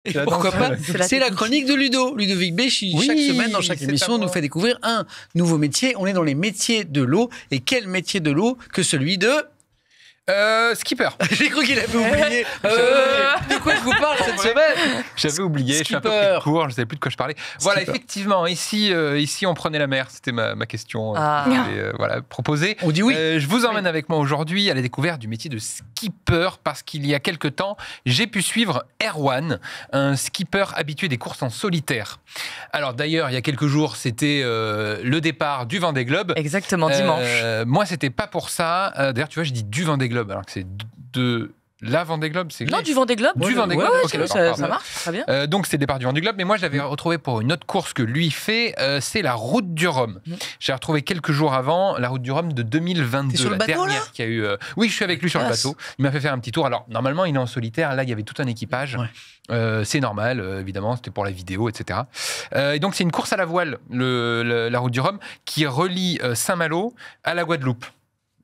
Et pourquoi pas? C'est la chronique de Ludo. Ludovic B, chaque semaine, dans chaque émission, nous fait découvrir un nouveau métier. On est dans les métiers de l'eau. Et quel métier de l'eau que celui de... skipper. J'ai cru qu'il avait oublié. De quoi je vous parle cette semaine? J'avais oublié, je suis un peu pris de court, je ne savais plus de quoi je parlais. Voilà, effectivement, ici on prenait la mer, c'était ma question proposée. On dit oui. Je vous emmène avec moi aujourd'hui à la découverte du métier de skipper, parce qu'il y a quelque temps, j'ai pu suivre Erwan, un skipper habitué des courses en solitaire. Alors d'ailleurs, il y a quelques jours, c'était le départ du Vendée Globe. Exactement, dimanche. Moi, c'était pas pour ça. D'ailleurs, tu vois, je dis du Vendée Globe, alors que c'est de la Vendée Globe. Non, du Vendée Globe. Du Vendée Globe, okay, ça marche, très bien. Donc, c'est le départ du Vendée Globe, mais moi, je l'avais retrouvé pour une autre course que lui fait, c'est la Route du Rhum. J'ai retrouvé quelques jours avant la Route du Rhum de 2022. T'es sur le bateau, là qui a eu. Oui, je suis avec lui sur le bateau. Il m'a fait faire un petit tour. Alors, normalement, il est en solitaire. Là, il y avait tout un équipage. Ouais. C'est normal, évidemment, c'était pour la vidéo, etc. Et donc, c'est une course à la voile, la Route du Rhum, qui relie Saint-Malo à la Guadeloupe.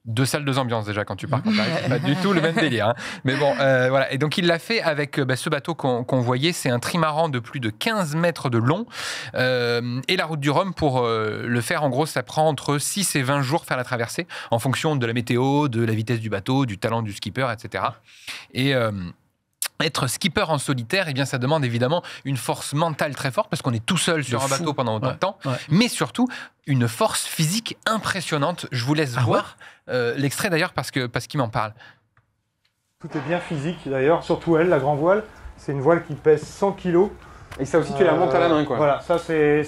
2 salles, 2 ambiances déjà quand tu pars. C'est pas du tout le même délire. Hein. Mais bon, voilà. Et donc il l'a fait avec ce bateau qu'on voyait. C'est un trimaran de plus de 15 mètres de long. Et la Route du Rhum, pour le faire, en gros, ça prend entre 6 et 20 jours faire la traversée, en fonction de la météo, de la vitesse du bateau, du talent du skipper, etc. Et... être skipper en solitaire, eh bien, ça demande évidemment une force mentale très forte, parce qu'on est tout seul sur un bateau pendant autant de temps, mais surtout une force physique impressionnante. Je vous laisse voir l'extrait d'ailleurs, parce qu'il m'en parle. Tout est bien physique d'ailleurs, surtout elle, la grand voile. C'est une voile qui pèse 100 kg. Et ça aussi, tu la montes à la main, quoi. Voilà, ça c'est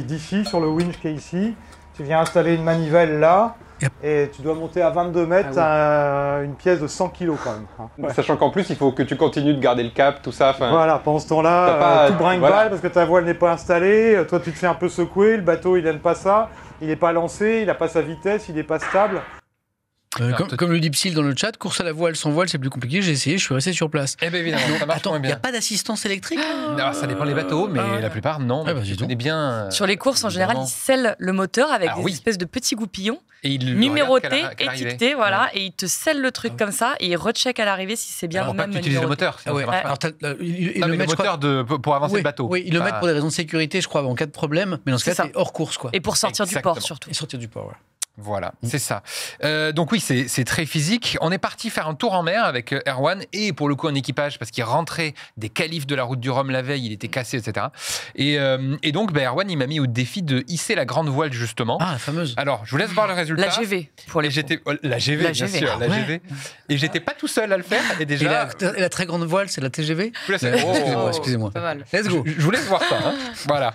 d'ici, sur le winch qui est ici. Tu viens installer une manivelle là. Et tu dois monter à 22 mètres une pièce de 100 kg quand même. Ouais. Sachant qu'en plus, il faut que tu continues de garder le cap, tout ça. Voilà, pendant ce temps-là, tout brinque-balle parce que ta voile n'est pas installée. Toi, tu te fais un peu secouer. Le bateau, il n'aime pas ça. Il n'est pas lancé, il n'a pas sa vitesse, il n'est pas stable. Comme le dit Psyll dans le chat, course à la voile sans voile, c'est plus compliqué. J'ai essayé, je suis resté sur place. Eh bien évidemment, ça marche. Attends, il bien. n'y a pas d'assistance électrique? Alors, ça dépend des bateaux, mais la plupart, non. Je connais bien. Sur les courses, en général, ils scellent le moteur avec des espèces de petits goupillons. Et numéroté, étiqueté, voilà, et il te scelle le truc comme ça, et il recheck à l'arrivée si c'est bien le même numéro. Tu utilises le moteur. Le moteur pour avancer le bateau. Oui, ils le mettent pour des raisons de sécurité, je crois, en cas de problème, mais dans ce cas, t'es hors course, quoi. Et pour sortir du port, surtout. Et sortir du port, ouais. Voilà, c'est ça. Donc oui, c'est très physique. On est parti faire un tour en mer avec Erwan et pour le coup un équipage parce qu'il rentrait des qualifs de la Route du Rhum la veille, il était cassé, etc. Et donc Erwan, il m'a mis au défi de hisser la grande voile justement. Ah, la fameuse. Alors, je vous laisse voir le résultat. La GV pour les la GV, bien sûr, la GV. Et j'étais pas tout seul à le faire. Et déjà. Et la très grande voile, c'est la TGV. Excusez-moi. Pas mal. Let's go. Je vous laisse voir ça. Hein. Voilà.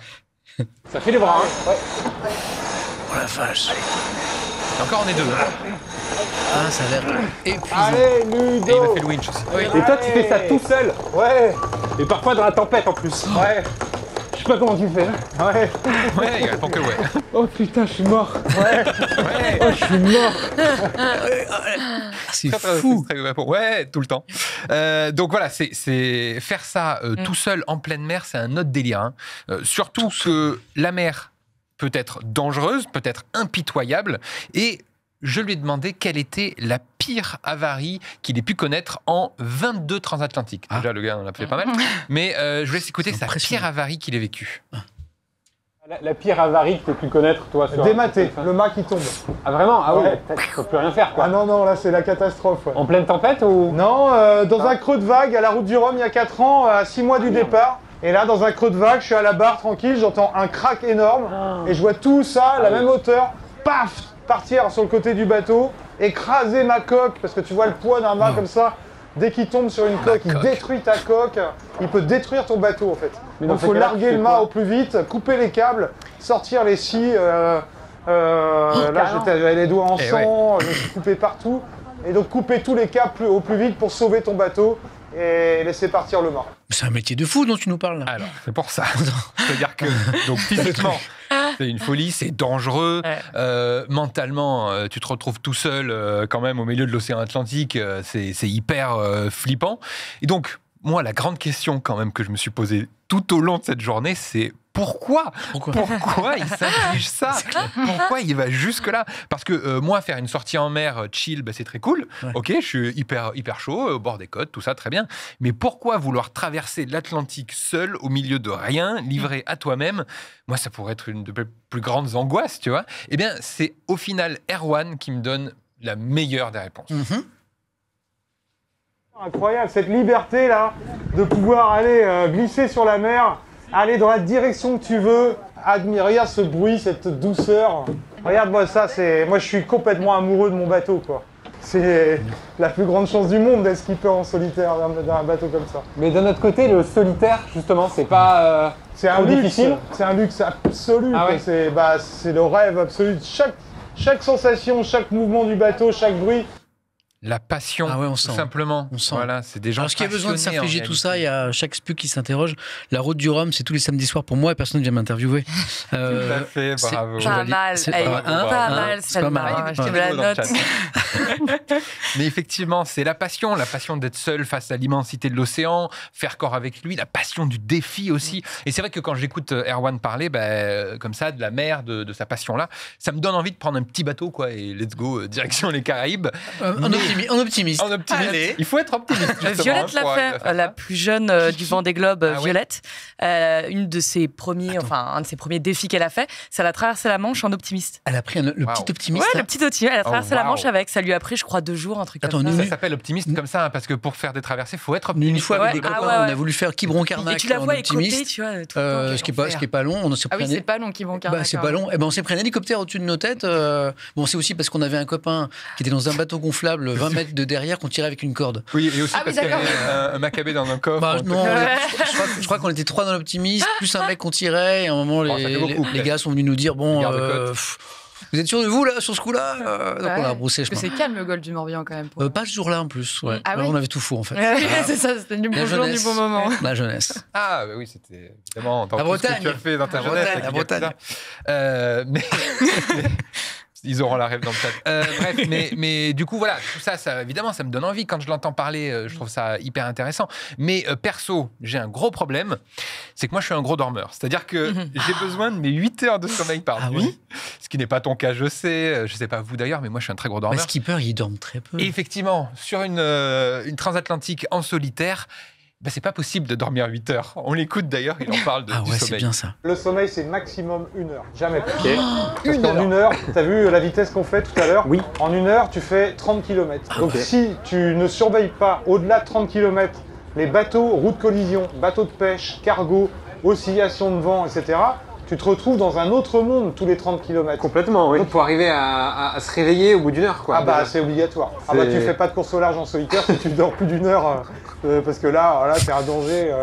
Ça fait les bras. Hein. Ouais. Oh la vache. Et encore, on est 2. Ah, ça a l'air épuisant. Allez, Ludo. Et il m'a fait le winch aussi. Oui. Et toi, tu fais ça tout seul. Ouais. Et parfois dans la tempête en plus. Ouais. Je sais pas comment tu fais. Ouais. Ouais, il répond que ouais. Oh putain, je suis mort. Ouais. Oh, je suis mort. C'est fou. Ouais, tout le temps. Donc voilà, c'est faire ça tout seul en pleine mer, c'est un autre délire. Hein. Surtout que la mer peut être dangereuse, peut être impitoyable. Et je lui ai demandé quelle était la pire avarie qu'il ait pu connaître en 22 transatlantiques. Déjà, le gars en a fait pas mal. Mais je vous laisse écouter sa pire avarie qu'il ait vécue. La pire avarie que tu as pu connaître, toi, sur Dématé, le mât qui tombe. Ah vraiment? Ah ouais. Oui, tu peux plus rien faire, quoi. Ah non, là, c'est la catastrophe. Ouais. En pleine tempête ou? Non, dans un creux de vague, à la Route du Rhum, il y a 4 ans, à 6 mois du départ. Et là, dans un creux de vague, je suis à la barre, tranquille, j'entends un crack énorme. Et je vois tout ça, à la même hauteur, paf, partir sur le côté du bateau, écraser ma coque, parce que tu vois le poids d'un mât comme ça. Dès qu'il tombe sur une coque, il détruit ta coque, il peut détruire ton bateau en fait. Donc il faut larguer le mât au plus vite, couper les câbles, sortir les scies. Là j'avais les doigts en sang, je me suis coupé partout. Et donc couper tous les câbles au plus vite pour sauver ton bateau et laisser partir le mât. C'est un métier de fou dont tu nous parles là. Alors, c'est pour ça. C'est-à-dire que donc, physiquement, c'est une folie, c'est dangereux. Mentalement, tu te retrouves tout seul quand même au milieu de l'océan Atlantique. C'est hyper flippant. Et donc, moi, la grande question quand même que je me suis posée tout au long de cette journée, c'est pourquoi il s'inflige ça? Pourquoi il va jusque-là? Parce que moi, faire une sortie en mer chill, c'est très cool. Ouais. Ok, je suis hyper chaud, au bord des côtes, tout ça, très bien. Mais pourquoi vouloir traverser l'Atlantique seul, au milieu de rien, livré à toi-même? Moi, ça pourrait être une de mes plus grandes angoisses, tu vois. Eh bien, c'est au final Erwan qui me donne la meilleure des réponses. Incroyable, cette liberté-là, de pouvoir aller glisser sur la mer, aller dans la direction que tu veux, admire, regarde ce bruit, cette douceur. Regarde-moi ça, moi je suis complètement amoureux de mon bateau, quoi. C'est la plus grande chance du monde d'être skipper en solitaire dans un bateau comme ça. Mais d'un autre côté, le solitaire, justement, c'est pas c'est un luxe, difficile. C'est un luxe absolu. Ah ouais. C'est le rêve absolu. Chaque sensation, chaque mouvement du bateau, chaque bruit. La passion, tout simplement. On sent. Voilà, c'est des gens Alors, ce qui a besoin de s'infliger tout ça, il y a chaque SPUC qui s'interroge. La route du Rhum, c'est tous les samedis soirs pour moi et personne ne vient m'interviewer. Tout à fait, bravo. Pas mal, c'est pas mal. Je te mets la note. Mais effectivement, c'est la passion d'être seul face à l'immensité de l'océan, faire corps avec lui, la passion du défi aussi. Et c'est vrai que quand j'écoute Erwan parler, comme ça, de la mer, de sa passion-là, ça me donne envie de prendre un petit bateau, quoi, et let's go, direction les Caraïbes. En optimiste. Allez. Il faut être optimiste. Violette l'a fait, la plus jeune du Vendée Globe, Violette. Un de ses premiers défis qu'elle a fait, c'est elle a traversé la Manche en optimiste. Elle a pris le petit optimiste. Ouais, le petit optimiste. Elle a traversé la Manche avec. Ça lui a pris, je crois, 2 jours, un truc comme ça. Ça s'appelle optimiste comme ça, parce que pour faire des traversées, il faut être optimiste. Une fois avec des copains, on a voulu faire Quiberon-Carnac. Et tu la vois écoper, tu vois. Ce qui est pas long. Oui, c'est pas long, Quiberon-Carnac. C'est pas long. On s'est pris un hélicoptère au-dessus de nos têtes. C'est aussi parce qu'on avait un copain qui était dans un bateau gonflable 20 mètres de derrière qu'on tirait avec une corde. Oui, et aussi parce qu'il y avait un macabé dans un coffre. Non, je crois qu'on était 3 dans l'optimiste, plus un mec qu'on tirait, et à un moment, les gars sont venus nous dire, vous êtes sûr de vous, là, sur ce coup-là? Donc on a rebroussé, je crois. C'est calme, le golfe du Morbihan, quand même. Pas ce jour-là, en plus. Ouais. On avait tout fou, en fait. C'est ça, c'était du bon jour, du bon moment. La jeunesse. Ah, oui, c'était évidemment dans tout ce que tu as fait dans ta jeunesse. La Bretagne. Ils auront la rêve dans le chat. Bref, mais du coup, voilà, tout ça, évidemment, ça me donne envie. Quand je l'entends parler, je trouve ça hyper intéressant. Mais perso, j'ai un gros problème, c'est que moi, je suis un gros dormeur. C'est-à-dire que j'ai besoin de mes 8 heures de sommeil par nuit, ce qui n'est pas ton cas, je sais pas vous d'ailleurs, mais moi, je suis un très gros dormeur. Les skippers, ils dorment très peu. Et effectivement, sur une transatlantique en solitaire, c'est pas possible de dormir 8 heures. On l'écoute d'ailleurs, il en parle du sommeil. C'est bien ça. Le sommeil, c'est maximum 1 heure, jamais plus. Parce qu'en 1 heure, t'as vu la vitesse qu'on fait tout à l'heure? Oui. En 1 heure, tu fais 30 km. Donc si tu ne surveilles pas au-delà de 30 km les bateaux, routes collision, bateaux de pêche, cargo, oscillation de vent, etc., tu te retrouves dans un autre monde tous les 30 km. Complètement, oui. Donc, pour arriver à se réveiller au bout d'1 heure, quoi. C'est obligatoire. Tu fais pas de course au large en solitaire si tu dors plus d'1 heure, parce que là c'est un danger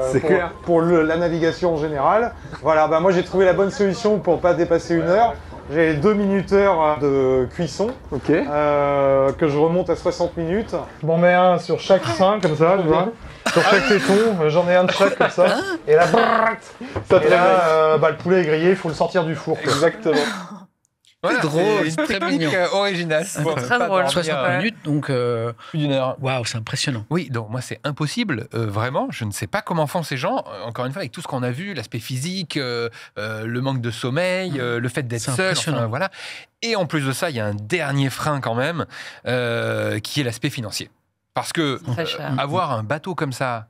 pour la navigation en général. Voilà, moi j'ai trouvé la bonne solution pour pas dépasser 1 heure. J'ai 2 minuteurs de cuisson, que je remonte à 60 minutes. Je m'en mets un sur chaque sein, comme ça, tu vois. Sur chaque téton, j'en ai un de chaque comme ça. Et là, le poulet est grillé, il faut le sortir du four. Exactement. Voilà, c'est drôle, c'est très mignon, original. Très drôle. 60 minutes, donc plus d'1 heure. Waouh, c'est impressionnant. Oui, donc moi c'est impossible, vraiment. Je ne sais pas comment font ces gens. Encore une fois, avec tout ce qu'on a vu, l'aspect physique, le manque de sommeil, le fait d'être seul, voilà. Et en plus de ça, il y a un dernier frein quand même, qui est l'aspect financier. Parce que avoir un bateau comme ça,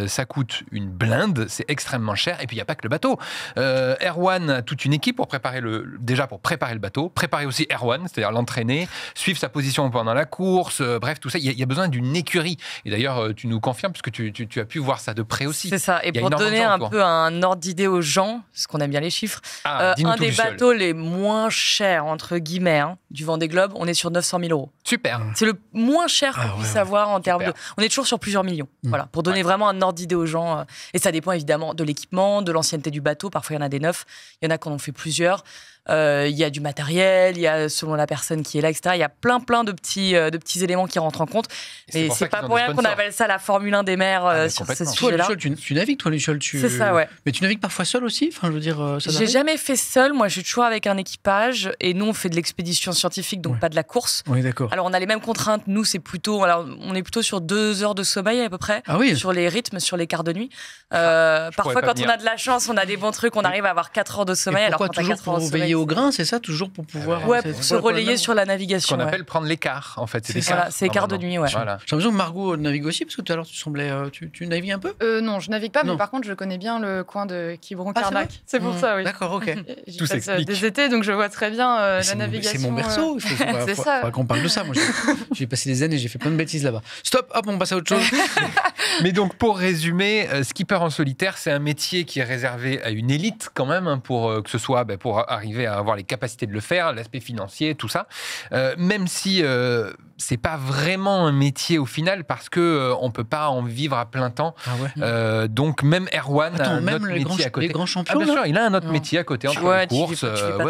ça coûte une blinde, c'est extrêmement cher, et puis il n'y a pas que le bateau. Erwan a toute une équipe pour préparer le bateau, préparer aussi Erwan, c'est-à-dire l'entraîner, suivre sa position pendant la course, bref, tout ça. Il y a besoin d'une écurie. Et d'ailleurs, tu nous confirmes, puisque tu as pu voir ça de près aussi. C'est ça, et pour donner un peu un ordre d'idée aux gens, parce qu'on aime bien les chiffres, un des bateaux les moins chers, entre guillemets, du Vendée Globe, on est sur 900 000 €. Super. C'est le moins cher qu'on puisse avoir en termes de... On est toujours sur plusieurs millions, voilà, pour donner vraiment un ordre d'idée aux gens. Et ça dépend évidemment de l'équipement, de l'ancienneté du bateau. Parfois, il y en a des neufs, il y en a qui en ont fait plusieurs. Il y a du matériel, il y a selon la personne qui est là, etc. Il y a plein de petits éléments qui rentrent en compte. Mais c'est pas pour rien qu'on appelle ça la Formule 1 des mers sur ce sujet-là. Toi, Luciole, tu navigues, toi, Luciole. C'est ça, ouais. Mais tu navigues parfois seul aussi. Enfin, je veux dire, j'ai jamais fait seul. Moi, je suis toujours avec un équipage. Et nous, on fait de l'expédition scientifique, donc pas de la course. Oui, d'accord. Alors, on a les mêmes contraintes. Nous, on est plutôt sur 2 heures de sommeil à peu près. Ah oui. Sur les rythmes, sur les quarts de nuit. Parfois, quand on a de la chance, on a des bons trucs. On arrive à avoir 4 heures de sommeil. Alors, toujours pour veiller au grain, c'est ça, toujours pour pouvoir. Ouais, pour se relayer sur la navigation. Ce qu'on appelle prendre l'écart, en fait. C'est quart de nuit, ouais. Voilà. J'ai l'impression que Margot navigue aussi, parce que tout à l'heure, tu semblais. Tu navigues un peu ? Non, je navigue pas, mais par contre, je connais bien le coin de Quiberon-Carnac. C'est pour ça, oui. D'accord, ok. Tout s'explique. Des étés, donc je vois très bien la navigation. C'est mon berceau. Il faudra qu'on parle de ça. Moi, j'ai passé des années, j'ai fait plein de bêtises là-bas. Stop, hop, on passe à autre chose. Mais donc, pour résumer, skipper en solitaire, c'est un métier qui est réservé à une élite quand même, pour que ce soit pour arriver à avoir les capacités de le faire, l'aspect financier, tout ça. Même si c'est pas vraiment un métier au final, parce que on peut pas en vivre à plein temps. Ah ouais. Donc même Erwan a un autre métier à côté. Les grands champions, bien sûr, il a un autre métier à côté entre les courses. Ah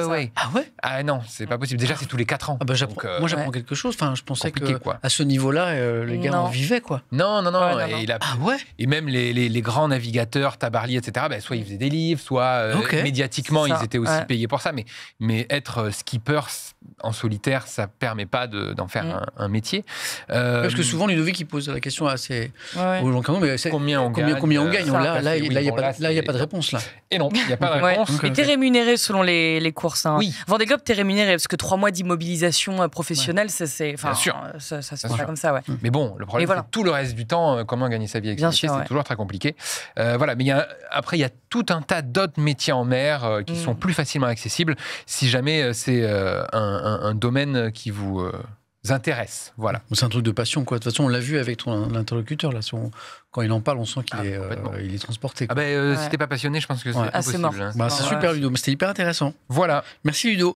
ouais. Ah non, c'est pas possible. Déjà, c'est tous les 4 ans. Ah bah, moi, j'apprends quelque chose. Enfin, je pensais que à ce niveau-là, les gars en vivaient, quoi. Non. Ouais, et même les grands navigateurs, Tabarly, etc. Soit ils faisaient des livres, soit médiatiquement ils étaient aussi payés pour ça. Mais être skipper en solitaire, ça permet pas d'en faire un métier. Parce que souvent Ludovic il pose la question aux gens mais combien on gagne. Là, il n'y a pas de réponse là. Et non, il n'y a pas de réponse. Mais t'es rémunéré selon les courses. Hein. Oui. Vendée Globe, t'es rémunéré parce que 3 mois d'immobilisation professionnelle, c'est bien sûr. Ça se passe pas comme ça, ouais. Mais bon, le problème, c'est tout le reste du temps, comment gagner sa vie avec ce métier, c'est toujours très compliqué. Voilà, mais après, il y a tout un tas d'autres métiers en mer qui sont plus facilement accessibles si jamais c'est un domaine qui vous intéresse. Voilà. C'est un truc de passion, quoi. De toute façon, on l'a vu avec ton interlocuteur, là. Quand il en parle, on sent qu'il il est transporté. Si t'es pas passionné, je pense que c'est impossible. mort. C'est super, Ludo. C'était hyper intéressant. Voilà. Merci, Ludo.